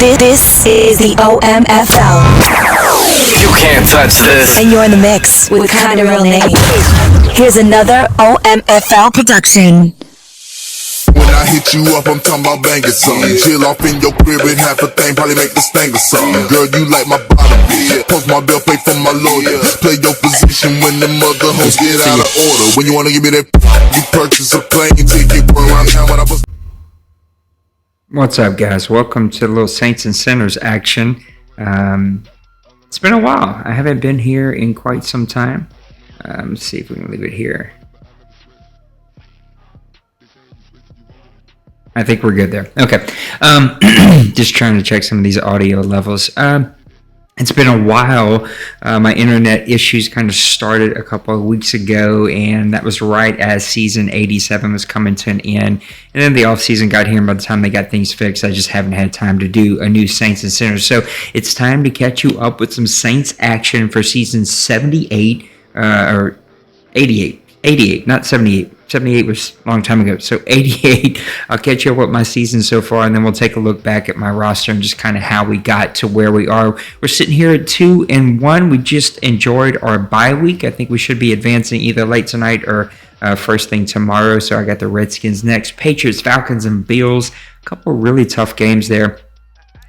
This is the OMFL. You can't touch this. And you're in the mix with Kinda Real Name. Here's another OMFL production. When I hit you up, I'm talking about banging something. Chill off in your crib and half a thing, probably make the sting or something. Girl, you like my bottom bitch. Post my bill, pay for my lawyer. Play your position when the mother hoes get out of order. When you wanna give me that, you purchase a plane ticket for around town when I was. What's up, guys? Welcome to the little Saints and Sinners action. It's been a while. I haven't been here in quite some time. Let's see if we can leave it here. I think we're good there. Okay. Just trying to check some of these audio levels. It's been a while. My internet issues kind of started a couple of weeks ago, and that was right as season 87 was coming to an end. And then the offseason got here, and by the time they got things fixed, I just haven't had time to do a new Saints and Sinners. So it's time to catch you up with some Saints action for season 78, or 88, not 78. 78 was a long time ago, so 88. I'll catch you up with my season so far, and then we'll take a look back at my roster and just kind of how we got to where we are. We're sitting here at 2-1. We just enjoyed our bye week. I think we should be advancing either late tonight or first thing tomorrow. So I got the Redskins next, Patriots, Falcons, and Bills. A couple really tough games there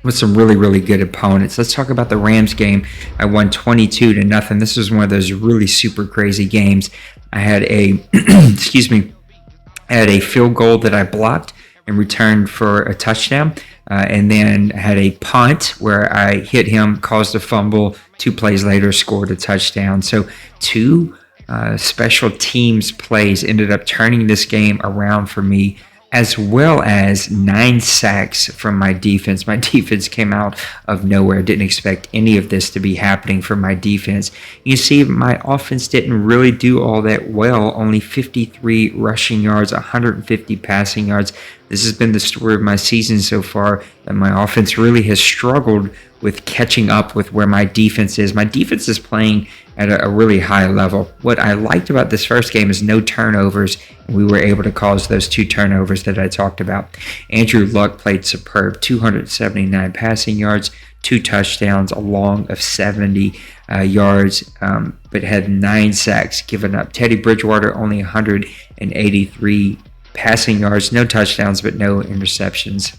with some really, really good opponents. Let's talk about the Rams game. I won 22-0. This was one of those really super crazy games. I had a, I had a field goal that I blocked and returned for a touchdown. And then had a punt where I hit him, caused a fumble. 2 plays later, scored a touchdown. So 2 special teams plays ended up turning this game around for me, as well as 9 sacks from my defense. My defense came out of nowhere. Didn't expect any of this to be happening from my defense. You see, my offense didn't really do all that well. Only 53 rushing yards, 150 passing yards. This has been the story of my season so far, that my offense really has struggled with catching up with where my defense is. My defense is playing at a really high level. What I liked about this first game is no turnovers. We were able to cause those 2 turnovers that I talked about. Andrew Luck played superb, 279 passing yards, 2 touchdowns, a long of 70 yards, but had 9 sacks given up. Teddy Bridgewater only 183 passing yards, no touchdowns, but no interceptions.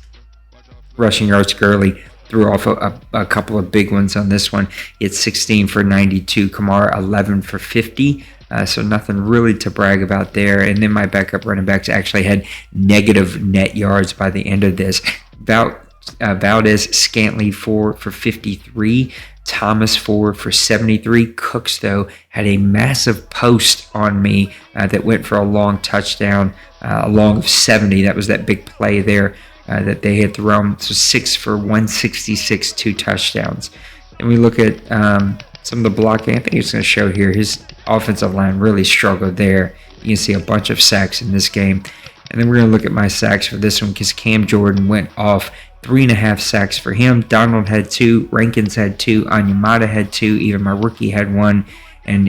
Rushing yards, Gurley threw off a couple of big ones on this one. He had 16 for 92. Kamara 11 for 50. So nothing really to brag about there. And then my backup running backs actually had negative net yards by the end of this. Valdez Scantley 4 for 53. Thomas 4 for 73. Cooks, though, had a massive post on me that went for a long touchdown, a long of 70. That was that big play there that they had thrown. So 6 for 166, 2 touchdowns. And we look at some of the blocking. I think it's going to show here. His offensive line really struggled there. You can see a bunch of sacks in this game. And then we're going to look at my sacks for this one, because Cam Jordan went off. 3.5 sacks for him. Donald had 2. Rankins had 2. Anyamata had 2. Even my rookie had 1. And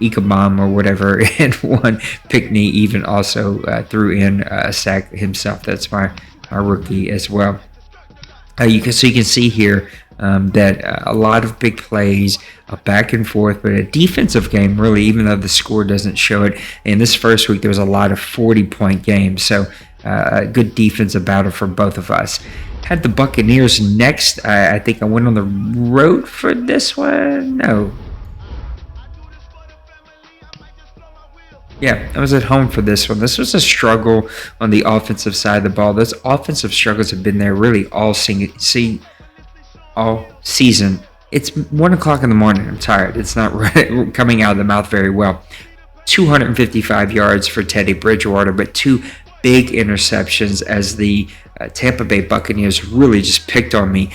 Ikebom or whatever had 1. Pickney even also threw in a sack himself. That's my rookie as well. You can see here that a lot of big plays, back and forth, but a defensive game really, even though the score doesn't show it. In this first week, there was a lot of 40-point games, so a good defensive battle for both of us. Had the Buccaneers next. I think I went on the road for this one. No. Yeah, I was at home for this one. This was a struggle on the offensive side of the ball. Those offensive struggles have been there really all season. It's 1 o'clock in the morning. I'm tired. It's not coming out of the mouth very well. 255 yards for Teddy Bridgewater, but 2 big interceptions as the Tampa Bay Buccaneers really just picked on me.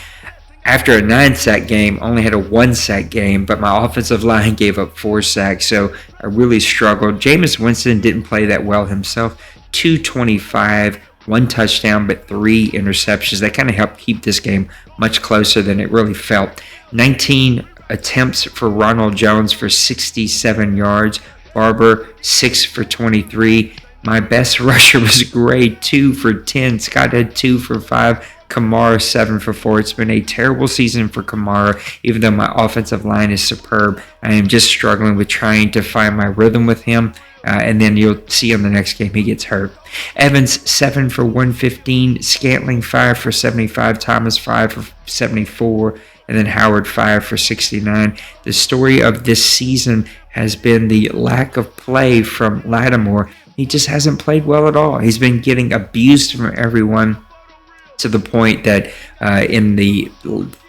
After a 9-sack game, only had a 1-sack game, but my offensive line gave up 4 sacks, so I really struggled. Jameis Winston didn't play that well himself. 225, 1 touchdown, but 3 interceptions. That kind of helped keep this game much closer than it really felt. 19 attempts for Ronald Jones for 67 yards. Barber, 6 for 23. My best rusher was Gray, 2 for 10. Scott had 2 for 5. Kamara 7 for 4. It's been a terrible season for Kamara. Even though my offensive line is superb, I am just struggling with trying to find my rhythm with him. And then you'll see on the next game he gets hurt. Evans 7 for 115. Scantling 5 for 75. Thomas 5 for 74. And then Howard 5 for 69. The story of this season has been the lack of play from Lattimore. He just hasn't played well at all. He's been getting abused from everyone, to the point that in the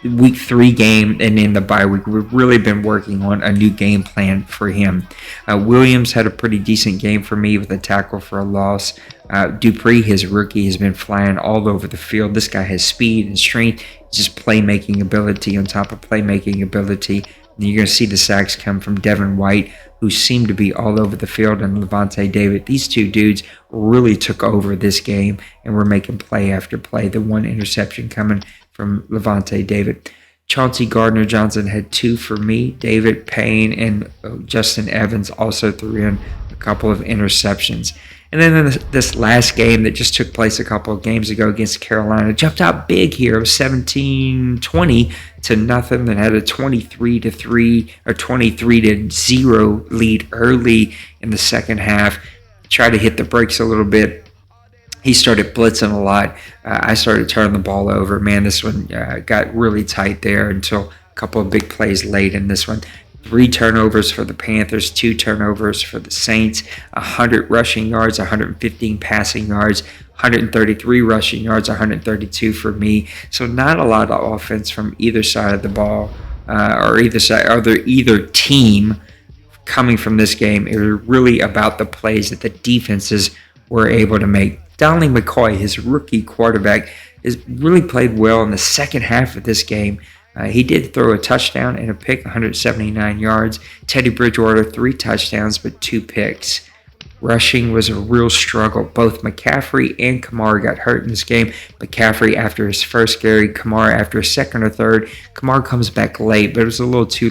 week 3 game and in the bye week, we've really been working on a new game plan for him. Williams had a pretty decent game for me with a tackle for a loss. Dupree, his rookie, has been flying all over the field. This guy has speed and strength, just playmaking ability on top of playmaking ability. And you're going to see the sacks come from Devin White, who seemed to be all over the field, and Levante David. These two dudes really took over this game and were making play after play. The one interception coming from Levante David. Chauncey Gardner-Johnson had 2 for me. David Payne and Justin Evans also threw in a couple of interceptions. And then in this last game that just took place a couple of games ago against Carolina, jumped out big here. It was 17-20 to nothing, and had a 23-3 or 23-0 lead early in the second half. Tried to hit the brakes a little bit. He started blitzing a lot. I started turning the ball over. Man, this one got really tight there until a couple of big plays late in this one. 3 turnovers for the Panthers, 2 turnovers for the Saints, 100 rushing yards, 115 passing yards, 133 rushing yards, 132 for me. So not a lot of offense from either side of the ball, or either team coming from this game. It was really about the plays that the defenses were able to make. Donnie McCoy, his rookie quarterback, has really played well in the second half of this game. He did throw a touchdown and a pick, 179 yards. Teddy Bridgewater, 3 touchdowns, but 2 picks. Rushing was a real struggle. Both McCaffrey and Kamara got hurt in this game. McCaffrey after his first carry, Kamara after a second or third. Kamara comes back late, but it was a little too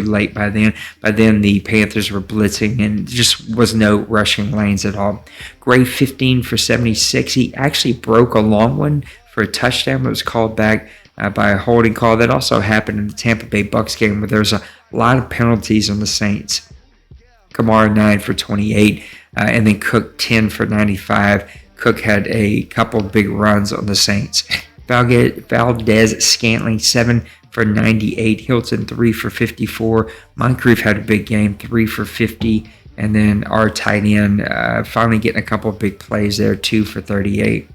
late by then. By then, the Panthers were blitzing and just was no rushing lanes at all. Gray 15 for 76. He actually broke a long one for a touchdown, but was called back by a holding call. That also happened in the Tampa Bay Bucks game, where there was a lot of penalties on the Saints. Kamara 9 for 28, and then Cook 10 for 95. Cook had a couple big runs on the Saints. Valdez Scantling 7 for 98. Hilton 3 for 54. Moncrief had a big game, 3 for 50. And then our tight end finally getting a couple big plays there, 2 for 38.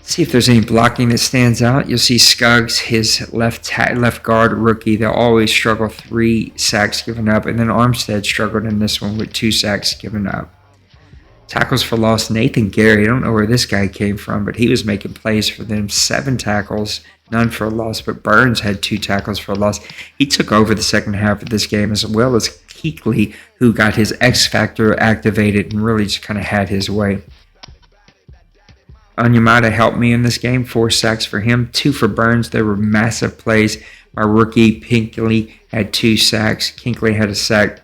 See if there's any blocking that stands out. You'll see Scuggs, his left guard rookie. They'll always struggle, 3 sacks given up. And then Armstead struggled in this one with 2 sacks given up. Tackles for loss, Nathan Gary. I don't know where this guy came from, but he was making plays for them. 7 tackles, none for a loss. But Burns had 2 tackles for a loss. He took over the second half of this game, as well as Keekley, who got his X Factor activated and really just kind of had his way. Onyemata helped me in this game. 4 sacks for him, 2 for Burns. They were massive plays. My rookie, Pinkley, had 2 sacks. Kinkley had a sack.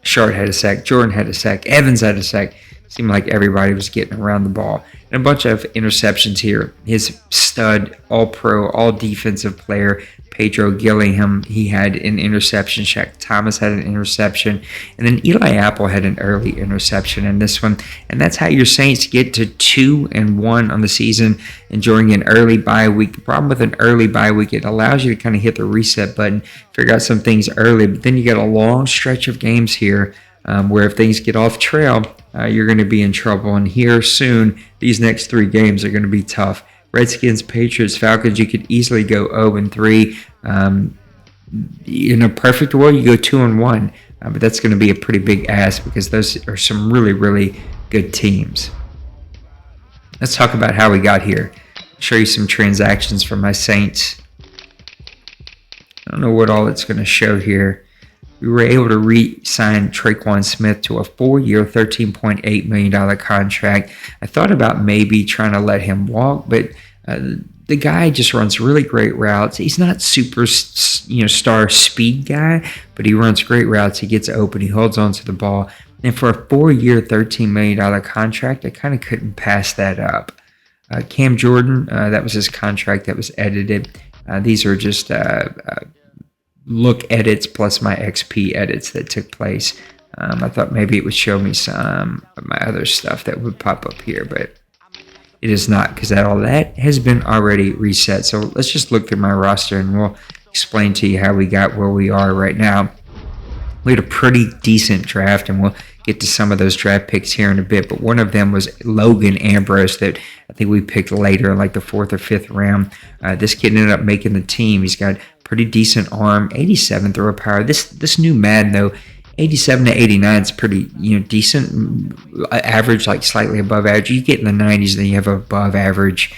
Short had a sack. Jordan had a sack. Evans had a sack. Seemed like everybody was getting around the ball. And a bunch of interceptions here. His stud, all-pro, all-defensive player, Pedro Gillingham, he had an interception. Shaq Thomas had an interception. And then Eli Apple had an early interception in this one. And that's how your Saints get to 2-1 on the season, enjoying an early bye week. The problem with an early bye week, it allows you to kind of hit the reset button, figure out some things early. But then you got a long stretch of games here where if things get off trail, you're going to be in trouble. And here soon, these next 3 games are going to be tough. Redskins, Patriots, Falcons, you could easily go 0-3. In a perfect world, you go 2-1. But that's going to be a pretty big ask, because those are some really, really good teams. Let's talk about how we got here. I'll show you some transactions from my Saints. I don't know what all it's going to show here. We were able to re-sign Traquan Smith to a 4-year, $13.8 million contract. I thought about maybe trying to let him walk, but the guy just runs really great routes. He's not super, star speed guy, but he runs great routes. He gets open. He holds on to the ball. And for a 4-year, $13 million contract, I kind of couldn't pass that up. Cam Jordan, that was his contract that was edited. These are just look edits plus my XP edits that took place. I thought maybe it would show me some of my other stuff that would pop up here, but it is not, because all that has been already reset. So let's just look through my roster and we'll explain to you how we got where we are right now. We had a pretty decent draft, and we'll get to some of those draft picks here in a bit, but one of them was Logan Ambrose that I think we picked later in like the 4th or 5th round. This kid ended up making the team. He's got pretty decent arm, 87 throw power. This new Madden, though, 87 to 89 is pretty, decent. Average, like slightly above average. You get in the 90s, then you have above average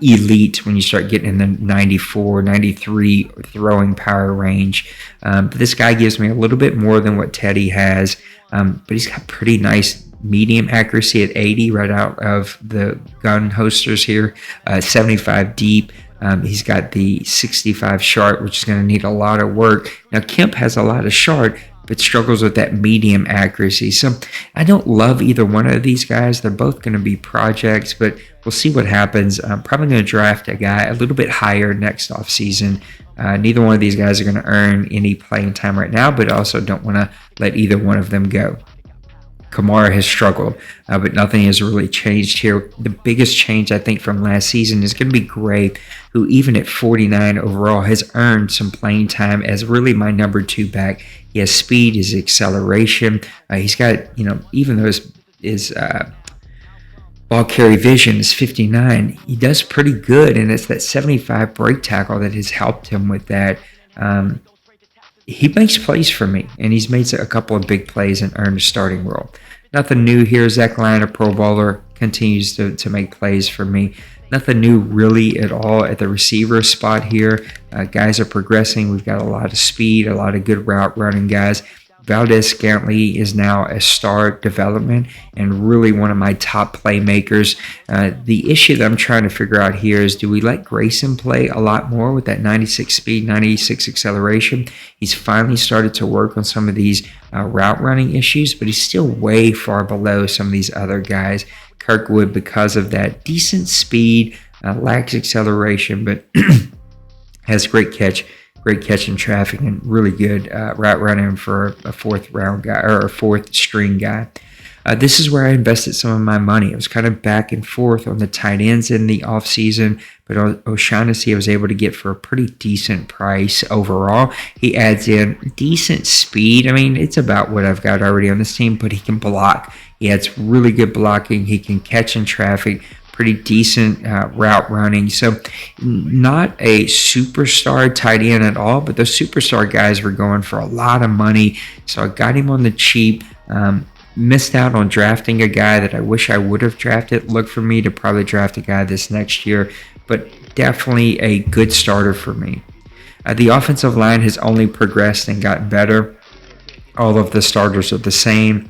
elite when you start getting in the 94, 93 throwing power range. But this guy gives me a little bit more than what Teddy has, but he's got pretty nice medium accuracy at 80 right out of the gun holsters here, 75 deep. He's got the 65 sharp, which is going to need a lot of work. Now, Kemp has a lot of sharp, but struggles with that medium accuracy. So I don't love either one of these guys. They're both going to be projects, but we'll see what happens. I'm probably going to draft a guy a little bit higher next offseason. Neither one of these guys are going to earn any playing time right now, but I also don't want to let either one of them go. Kamara has struggled, but nothing has really changed here. The biggest change, I think, from last season is going to be Gray, who even at 49 overall has earned some playing time as really my number 2 back. He has speed, his acceleration. He's got, even though his ball carry vision is 59, he does pretty good, and it's that 75 break tackle that has helped him with that. He makes plays for me, and he's made a couple of big plays and earned a starting role. Nothing new here. Zach Lyon, a Pro Bowler, continues to make plays for me. Nothing new really at all at the receiver spot here. Guys are progressing. We've got a lot of speed, a lot of good route running guys. Valdez-Scantling is now a star development and really one of my top playmakers. The issue that I'm trying to figure out here is, do we let Grayson play a lot more with that 96 speed, 96 acceleration? He's finally started to work on some of these route running issues, but he's still way far below some of these other guys. Kirkwood, because of that decent speed, lacks acceleration, but has great catch in traffic, and really good route running for a 4th round guy or a 4th string guy. This is where I invested some of my money. I was kind of back and forth on the tight ends in the offseason, but O'Shaughnessy I was able to get for a pretty decent price overall. He adds in decent speed. I mean, it's about what I've got already on this team, but he can block. He adds really good blocking. He can catch in traffic. Pretty decent route running. So not a superstar tight end at all, but those superstar guys were going for a lot of money. So I got him on the cheap. Missed out on drafting a guy that I wish I would have drafted. Look for me to probably draft a guy this next year, but definitely a good starter for me. The offensive line has only progressed and gotten better. All of the starters are the same.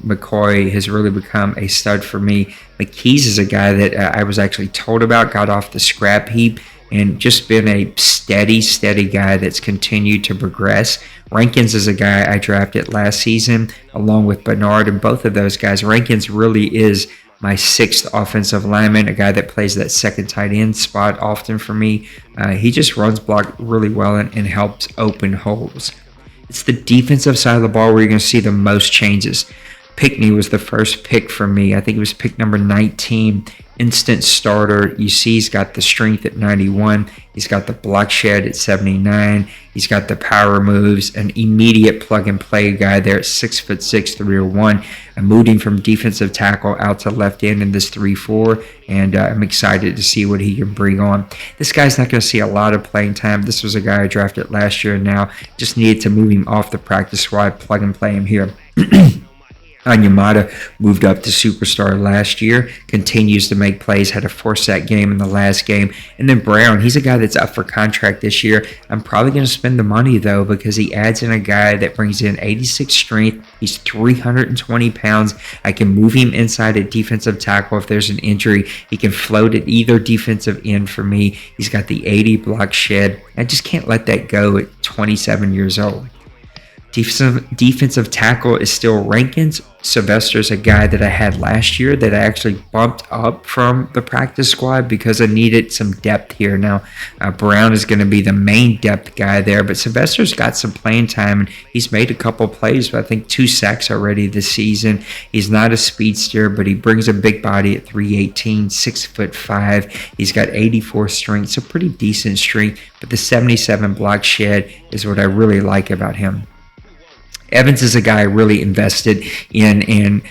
McCoy has really become a stud for me. McKees is a guy that I was actually told about, got off the scrap heap, and just been a steady guy that's continued to progress. Rankins is a guy I drafted last season along with Bernard, and both of those guys, Rankins really is my 6th offensive lineman, a guy that plays that second tight end spot often for me. He just runs block really well and helps open holes. It's the defensive side of the ball where you're going to see the most changes. Pickney was the first pick for me. I think it was pick number 19. Instant starter. You see he's got the strength at 91. He's got the block shed at 79. He's got the power moves. An immediate plug-and-play guy there at 6'6", 301. I moved him from defensive tackle out to left end in this 3-4, and I'm excited to see what he can bring on. This guy's not going to see a lot of playing time. This was a guy I drafted last year, and now just needed to move him off the practice squad, plug-and-play him here. Onyemata moved up to superstar last year, continues to make plays, had a 4-sack game in the last game. And then Brown, he's a guy that's up for contract this year. I'm probably going to spend the money, though, because he adds in a guy that brings in 86 strength. He's 320 pounds. I can move him inside at defensive tackle if there's an injury. He can float at either defensive end for me. He's got the 80 block shed. I just can't let that go at 27 years old. Defensive tackle is still Rankins. Sylvester's a guy that I had last year that I actually bumped up from the practice squad because I needed some depth here. Now, Brown is going to be the main depth guy there, but Sylvester's got some playing time, and he's made a couple plays, but I think 2 sacks already this season. He's not a speedster, but he brings a big body at 318, 6'5". He's got 84 strength, so pretty decent strength, but the 77 block shed is what I really like about him. Evans is a guy I really invested in, and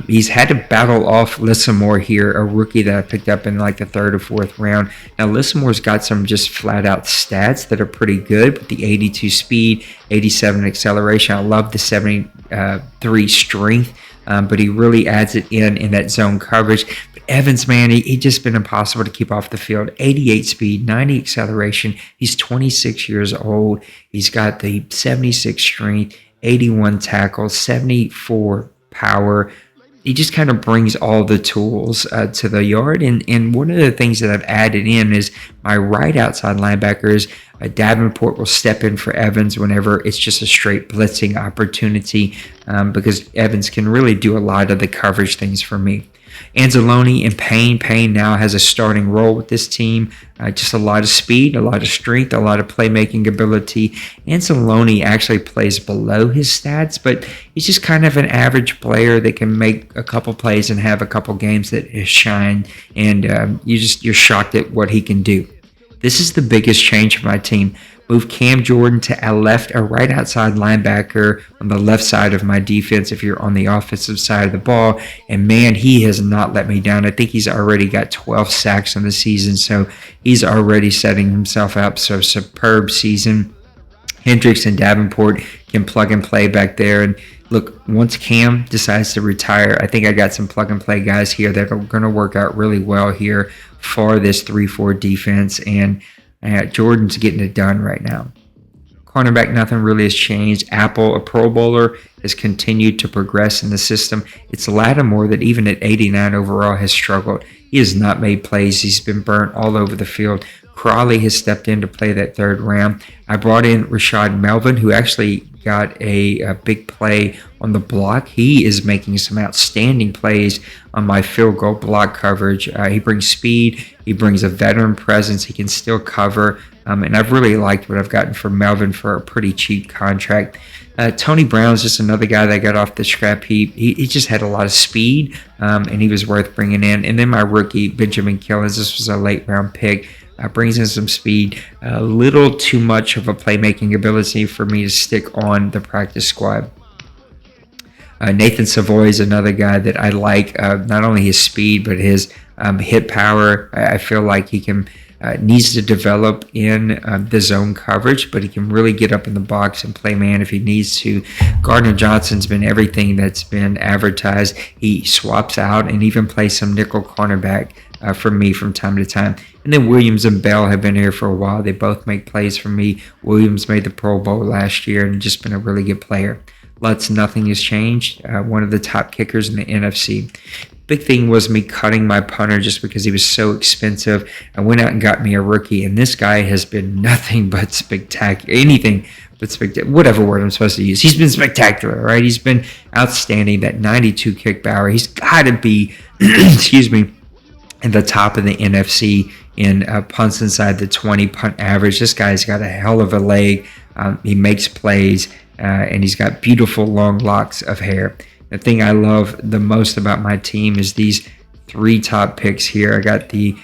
he's had to battle off Lissamore here, a rookie that I picked up in like the 3rd or 4th round. Now, Lissamore's got some just flat-out stats that are pretty good, with the 82 speed, 87 acceleration. I love the 73 strength, but he really adds it in that zone coverage. But Evans, man, he just been impossible to keep off the field. 88 speed, 90 acceleration. He's 26 years old. He's got the 76 strength, 81 tackles, 74 power. He just kind of brings all the tools to the yard. And one of the things that I've added in is my right outside linebackers. Davenport will step in for Evans whenever it's just a straight blitzing opportunity, because Evans can really do a lot of the coverage things for me. Anzalone and Payne now has a starting role with this team. Just a lot of speed, a lot of strength, a lot of playmaking ability. Anzalone actually plays below his stats, but he's just kind of an average player that can make a couple plays and have a couple games that shine, and you're shocked at what he can do. This is the biggest change for my team. Move Cam Jordan to a right outside linebacker on the left side of my defense if you're on the offensive side of the ball. And man, he has not let me down. I think he's already got 12 sacks in the season, so he's already setting himself up. So superb season. Hendricks and Davenport can plug and play back there. And look, once Cam decides to retire, I think I got some plug and play guys here that are going to work out really well here for this 3-4 defense. And Jordan's getting it done right now. Cornerback, nothing really has changed. Apple, a Pro Bowler, has continued to progress in the system. It's Lattimore that even at 89 overall has struggled. He has not made plays. He's been burnt all over the field. Crawley has stepped in to play that 3rd round. I brought in Rashad Melvin, who actually got a big play on the block. He is making some outstanding plays on my field goal block coverage. He brings speed. He brings a veteran presence. He can still cover. And I've really liked what I've gotten from Melvin for a pretty cheap contract. Tony Brown's just another guy that got off the scrap heap. He just had a lot of speed, and he was worth bringing in. And then my rookie, Benjamin Killens, this was a late round pick. Brings in some speed, a little too much of a playmaking ability for me to stick on the practice squad. Nathan Savoy is another guy that I like, not only his speed, but his hit power. I feel like he can needs to develop in the zone coverage, but he can really get up in the box and play man if he needs to. Gardner Johnson's been everything that's been advertised. He swaps out and even plays some nickel cornerback for me from time to time. And then Williams and Bell have been here for a while. They both make plays for me. Williams made the Pro Bowl last year and just been a really good player. Lutz, nothing has changed. One of the top kickers in the NFC. Big thing was me cutting my punter just because he was so expensive. I went out and got me a rookie, and this guy has been nothing but spectacular. Anything but spectacular. Whatever word I'm supposed to use. He's been spectacular, right? He's been outstanding. That 92 kick power. He's got to be, excuse me, at the top of the NFC in punts inside the 20 punt average. This guy's got a hell of a leg. He makes plays, and he's got beautiful long locks of hair. The thing I love the most about my team is these 3 top picks here. I got the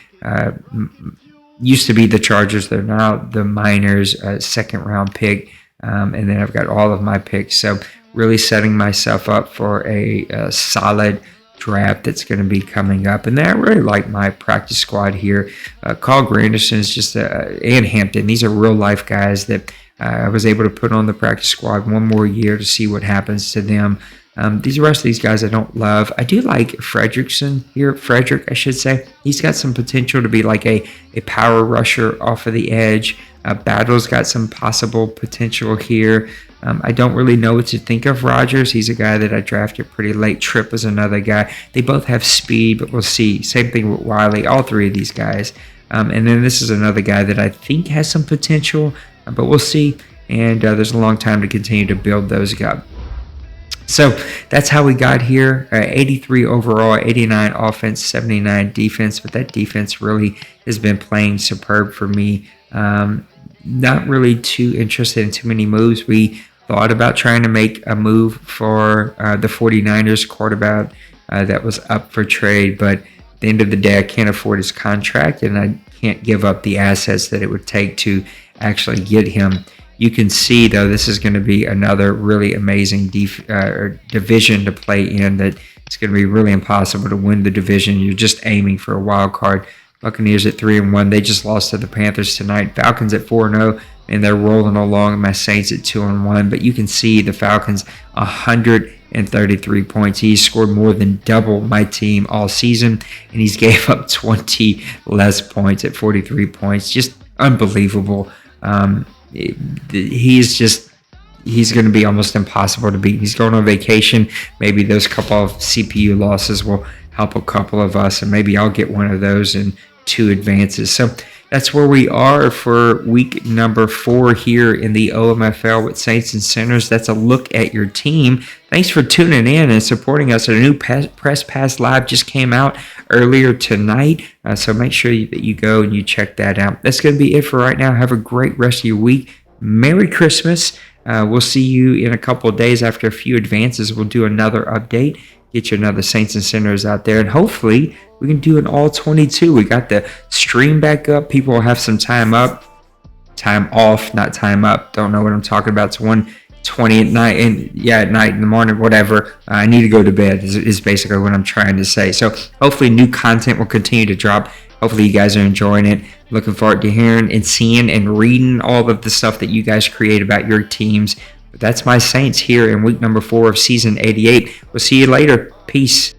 used to be the Chargers. They're now the Miners, 2nd round pick, and then I've got all of my picks. So really setting myself up for a solid draft that's going to be coming up. And then I really like my practice squad here. Carl Granderson is just and Hampton. These are real life guys that I was able to put on the practice squad one more year to see what happens to them. These rest of these guys I don't love. I do like Frederick, I should say. He's got some potential to be like a power rusher off of the edge. Battle's got some possible potential here. I don't really know what to think of Rogers. He's a guy that I drafted pretty late. Tripp was another guy. They both have speed, but we'll see. Same thing with Wiley, all 3 of these guys. And then this is another guy that I think has some potential, but we'll see. and there's a long time to continue to build those up. So that's how we got here. 83 overall, 89 offense, 79 defense. But that defense really has been playing superb for me. Not really too interested in too many moves. We thought about trying to make a move for the 49ers quarterback that was up for trade. But at the end of the day, I can't afford his contract, and I can't give up the assets that it would take to actually get him. You can see, though, this is going to be another really amazing division to play in, that it's going to be really impossible to win the division. You're just aiming for a wild card. Buccaneers at 3-1. They just lost to the Panthers tonight. Falcons at 4-0, and they're rolling along. My Saints at 2-1. But you can see the Falcons 133 points. He's scored more than double my team all season, and he's gave up 20 less points at 43 points. Just unbelievable. He's going to be almost impossible to beat. He's going on vacation. Maybe those couple of CPU losses will help a couple of us, and maybe I'll get one of those in 2 advances. So that's where we are for week number 4 here in the OMFL with Saints and Sinners. That's a look at your team. Thanks for tuning in and supporting us. A new Press Pass Live just came out earlier tonight, so make sure that you go and you check that out. That's going to be it for right now. Have a great rest of your week. Merry Christmas. We'll see you in a couple of days after a few advances. We'll do another update, get you another Saints and Sinners out there, and hopefully we can do an all 22. We got the stream back up. People will have some time off, not time up. Don't know what I'm talking about. It's 1:20 at night, and at night, in the morning, whatever. I need to go to bed is basically what I'm trying to say. So hopefully new content will continue to drop. Hopefully you guys are enjoying it. Looking forward to hearing and seeing and reading all of the stuff that you guys create about your teams. But that's my Saints here in week number 4 of season 88. We'll see you later. Peace.